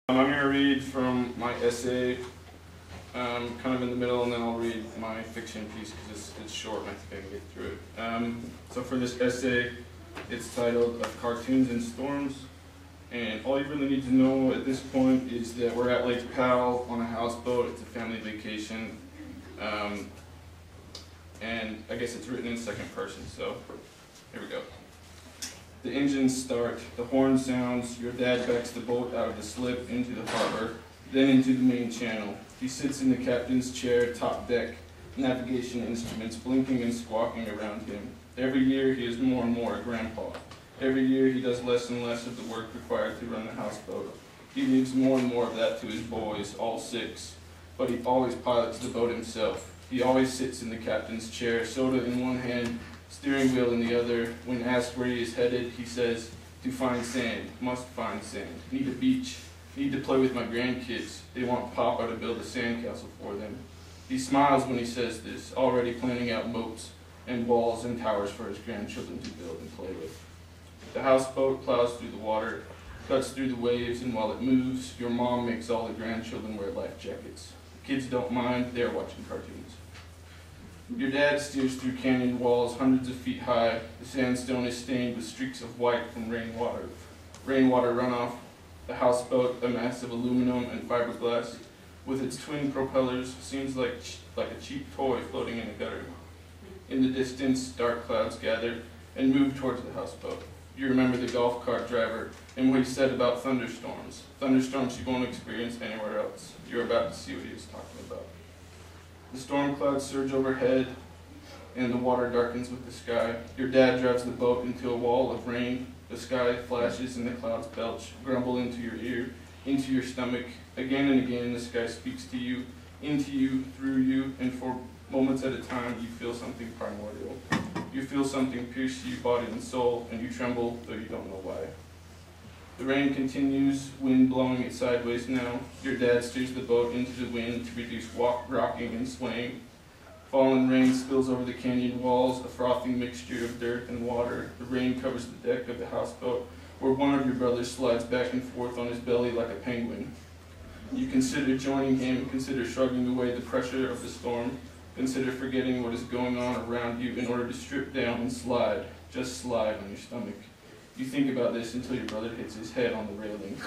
I'm going to read from my essay, kind of in the middle, and then I'll read my fiction piece because it's short and I think I can get through it. So for this essay, it's titled Of Cartoons and Storms, and all you really need to know at this point is that we're at Lake Powell on a houseboat. It's a family vacation, and I guess it's written in second person, so here we go. The engines start, the horn sounds, your dad backs the boat out of the slip into the harbor, then into the main channel. He sits in the captain's chair, top deck, navigation instruments blinking and squawking around him. Every year he is more and more a grandpa. Every year he does less and less of the work required to run the houseboat. He leaves more and more of that to his boys, all 6, but he always pilots the boat himself. He always sits in the captain's chair, soda in one hand, steering wheel in the other. When asked where he is headed, he says, to find sand, must find sand, need a beach, need to play with my grandkids. They want Papa to build a sandcastle for them. He smiles when he says this, already planning out moats and walls and towers for his grandchildren to build and play with. The houseboat plows through the water, cuts through the waves, and while it moves, your mom makes all the grandchildren wear life jackets. The kids don't mind, they're watching cartoons. Your dad steers through canyon walls hundreds of feet high. The sandstone is stained with streaks of white from rainwater. Rainwater runoff. The houseboat, a mass of aluminum and fiberglass, with its twin propellers, seems like a cheap toy floating in a gutter. In the distance, dark clouds gather and move towards the houseboat. You remember the golf cart driver and what he said about thunderstorms. Thunderstorms you won't experience anywhere else. You're about to see what he was talking about. The storm clouds surge overhead, and the water darkens with the sky. Your dad drives the boat into a wall of rain. The sky flashes and the clouds belch, grumble into your ear, into your stomach. Again and again, the sky speaks to you, into you, through you, and for moments at a time, you feel something primordial. You feel something pierce you, body and soul, and you tremble, though you don't know why. The rain continues, wind blowing it sideways now. Your dad steers the boat into the wind to reduce rocking and swaying. Fallen rain spills over the canyon walls, a frothing mixture of dirt and water. The rain covers the deck of the houseboat, where one of your brothers slides back and forth on his belly like a penguin. You consider joining him, consider shrugging away the pressure of the storm, consider forgetting what is going on around you in order to strip down and slide, just slide on your stomach. You think about this until your brother hits his head on the railing.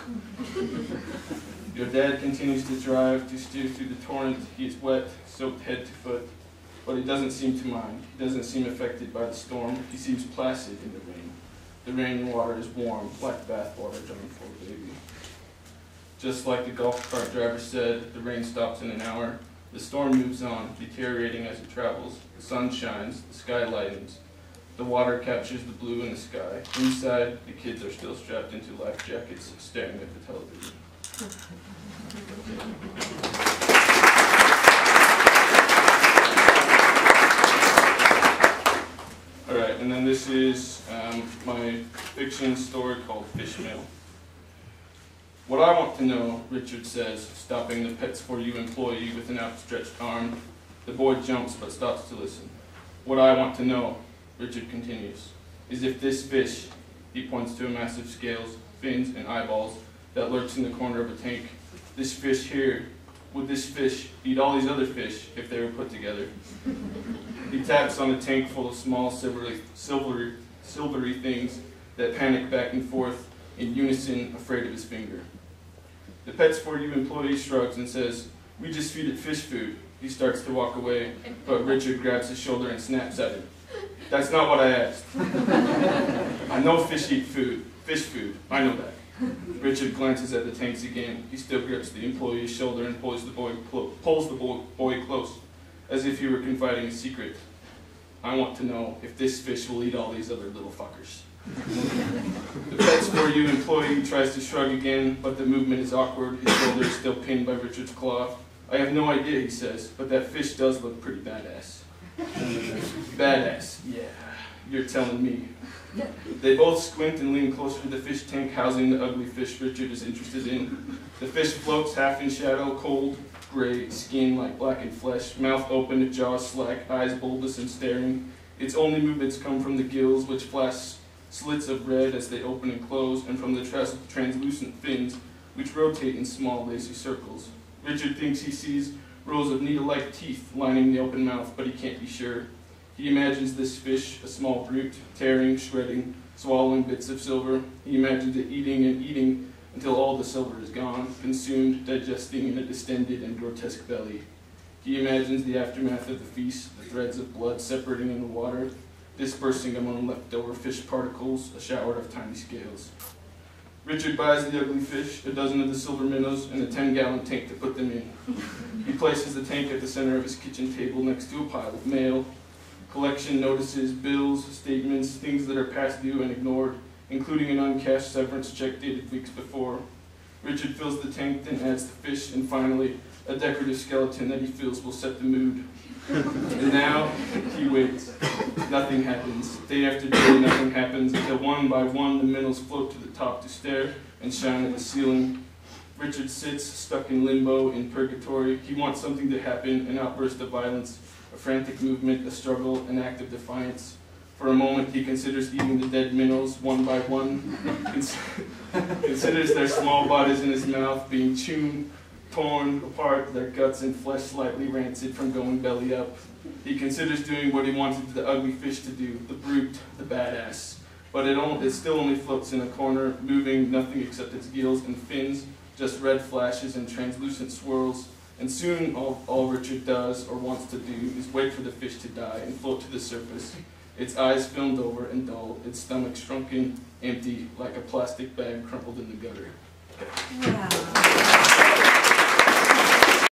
Your dad continues to drive, to steer through the torrent. He is wet, soaked head to foot, but he doesn't seem to mind. He doesn't seem affected by the storm. He seems placid in the rain. The rain water is warm, like bath water done for a baby. Just like the golf cart driver said, the rain stops in an hour. The storm moves on, deteriorating as it travels. The sun shines, the sky lightens. The water captures the blue in the sky. Inside, the kids are still strapped into life jackets, staring at the television. Alright, and then this is my fiction story called Fishmail. What I want to know, Richard says, stopping the Pets For You employee with an outstretched arm. The boy jumps but stops to listen. What I want to know, Richard continues, is if this fish, he points to a massive scales, fins, and eyeballs that lurks in the corner of a tank. This fish here, would this fish eat all these other fish if they were put together? He taps on a tank full of small silvery things that panic back and forth in unison, afraid of his finger. The Pets For You employee shrugs and says, "We just feed it fish food." He starts to walk away, but Richard grabs his shoulder and snaps at him. "That's not what I asked." "I know fish eat food. Fish food. I know that." Richard glances at the tanks again. He still grips the employee's shoulder and pulls the boy close, as if he were confiding a secret. "I want to know if this fish will eat all these other little fuckers." The Pets For You employee tries to shrug again, but the movement is awkward. His shoulder is still pinned by Richard's claw. "I have no idea," he says, "but that fish does look pretty badass." "Badass, yeah, you're telling me." They both squint and lean closer to the fish tank housing the ugly fish Richard is interested in. The fish floats half in shadow, cold, gray, skin like blackened flesh, mouth open, jaws slack, eyes bulbous and staring. Its only movements come from the gills, which flash slits of red as they open and close, and from the translucent fins, which rotate in small, lacy circles. Richard thinks he sees rows of needle-like teeth lining the open mouth, but he can't be sure. He imagines this fish, a small brute, tearing, shredding, swallowing bits of silver. He imagines it eating and eating until all the silver is gone, consumed, digesting in a distended and grotesque belly. He imagines the aftermath of the feast, the threads of blood separating in the water, dispersing among leftover fish particles, a shower of tiny scales. Richard buys the ugly fish, a dozen of the silver minnows, and a 10-gallon tank to put them in. He places the tank at the center of his kitchen table next to a pile of mail. Collection notices, bills, statements, things that are past due and ignored, including an uncashed severance check dated weeks before. Richard fills the tank, then adds the fish, and finally, a decorative skeleton that he feels will set the mood. And now, he waits. Nothing happens. Day after day, nothing happens, until one by one the minnows float to the top to stare and shine at the ceiling. Richard sits, stuck in limbo, in purgatory. He wants something to happen, an outburst of violence, a frantic movement, a struggle, an act of defiance. For a moment, he considers eating the dead minnows one by one, considers their small bodies in his mouth being chewed, torn apart, their guts and flesh slightly rancid from going belly up. He considers doing what he wanted the ugly fish to do, the brute, the badass. But it still only floats in a corner, moving nothing except its gills and fins, just red flashes and translucent swirls. And soon all Richard does or wants to do is wait for the fish to die and float to the surface, its eyes filmed over and dull, its stomach shrunken, empty, like a plastic bag crumpled in the gutter. Wow.